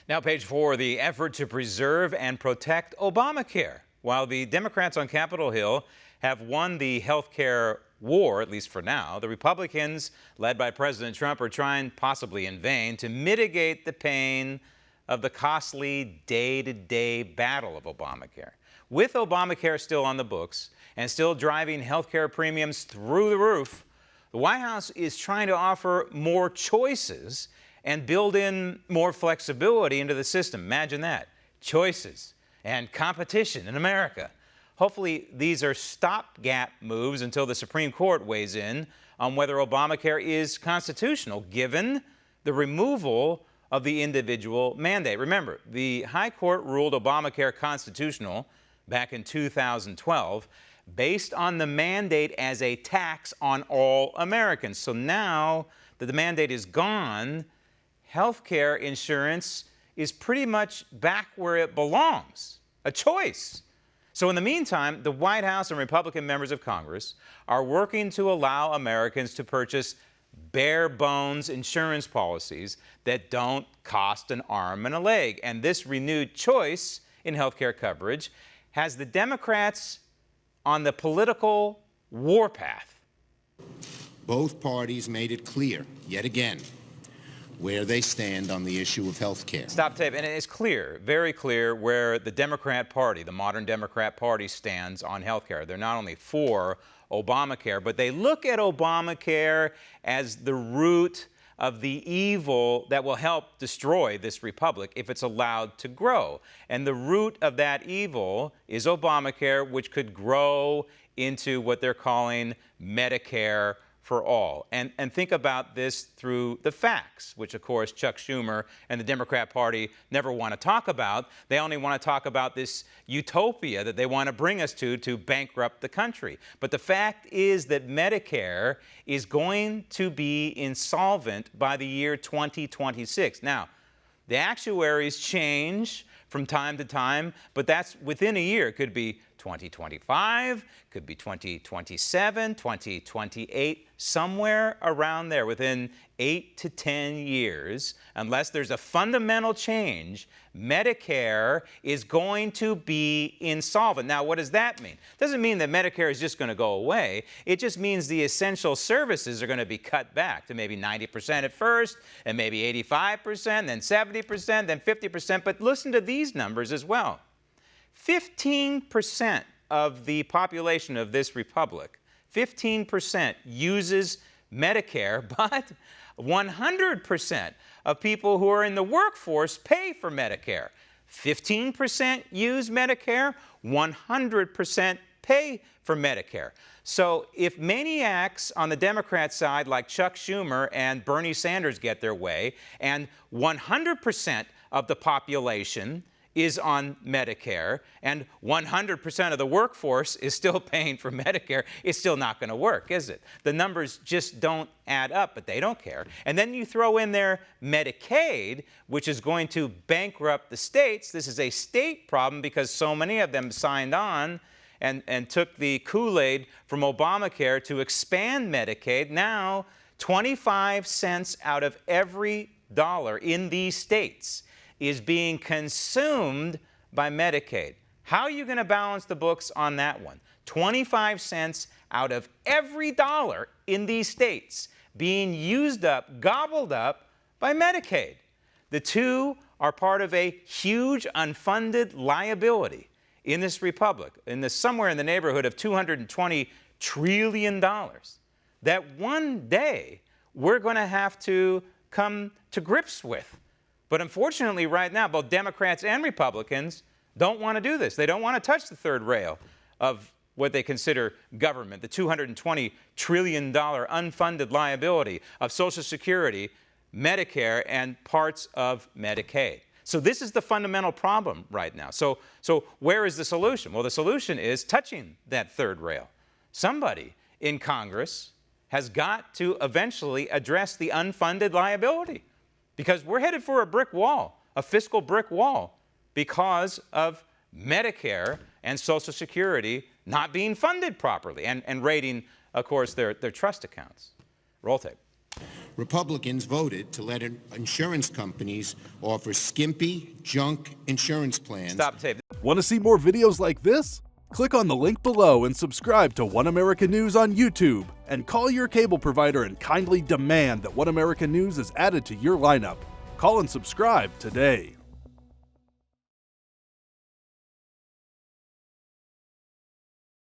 Now, page 4, the effort to preserve and protect Obamacare. While the Democrats on Capitol Hill have won the health care war, at least for now, the Republicans, led by President Trump, are trying, possibly in vain, to mitigate the pain of the costly day-to-day battle of Obamacare. With Obamacare still on the books and still driving health care premiums through the roof, the White House is trying to offer more choices and build in more flexibility into the system. Imagine that. Choices and competition in America. Hopefully, these are stopgap moves until the Supreme Court weighs in on whether Obamacare is constitutional, given the removal of the individual mandate. Remember, the High Court ruled Obamacare constitutional back in 2012 based on the mandate as a tax on all Americans. So now that the mandate is gone, health care insurance is pretty much back where it belongs, a choice. So in the meantime, the White House and Republican members of Congress are working to allow Americans to purchase bare bones insurance policies that don't cost an arm and a leg. And this renewed choice in health care coverage has the Democrats on the political warpath. Both parties made it clear, yet again, where they stand on the issue of health care. Stop tape. And it's clear, very clear, where the Democrat Party, the modern Democrat Party, stands on health care. They're not only for Obamacare, but they look at Obamacare as the root of the evil that will help destroy this republic if it's allowed to grow. And the root of that evil is Obamacare, which could grow into what they're calling Medicare for all. And think about this through the facts, which of course Chuck Schumer and the Democrat Party never want to talk about. They only want to talk about this utopia that they want to bring us to bankrupt the country. But the fact is that Medicare is going to be insolvent by the year 2026. Now, the actuaries change from time to time, but that's within a year. It could be 2025, could be 2027, 2028, somewhere around there, within 8 to 10 years, unless there's a fundamental change, Medicare is going to be insolvent. Now, what does that mean? It doesn't mean that Medicare is just going to go away. It just means the essential services are going to be cut back to maybe 90% at first, and maybe 85%, then 70%, then 50%. But listen to these numbers as well. 15% of the population of this republic, 15% uses Medicare, but 100% of people who are in the workforce pay for Medicare. 15% use Medicare, 100% pay for Medicare. So if maniacs on the Democrat side like Chuck Schumer and Bernie Sanders get their way, and 100% of the population is on Medicare, and 100% of the workforce is still paying for Medicare, it's still not going to work, is it? The numbers just don't add up, but they don't care. And then you throw in there Medicaid, which is going to bankrupt the states. This is a state problem because so many of them signed on and took the Kool-Aid from Obamacare to expand Medicaid. Now, 25 cents out of every dollar in these states is being consumed by Medicaid. How are you going to balance the books on that one? 25 cents out of every dollar in these states being used up, gobbled up by Medicaid. The two are part of a huge unfunded liability in this republic, somewhere in the neighborhood of $220 trillion, that one day we're going to have to come to grips with. But unfortunately, right now, both Democrats and Republicans don't want to do this. They don't want to touch the third rail of what they consider government, the $220 trillion unfunded liability of Social Security, Medicare, and parts of Medicaid. So this is the fundamental problem right now. So where is the solution? Well, the solution is touching that third rail. Somebody in Congress has got to eventually address the unfunded liability, because we're headed for a brick wall, a fiscal brick wall, because of Medicare and Social Security not being funded properly and raiding, of course, their trust accounts. Roll tape. Republicans voted to let insurance companies offer skimpy, junk insurance plans. Stop tape. Want to see more videos like this? Click on the link below and subscribe to One American News on YouTube, and call your cable provider and kindly demand that One American News is added to your lineup. Call and subscribe today.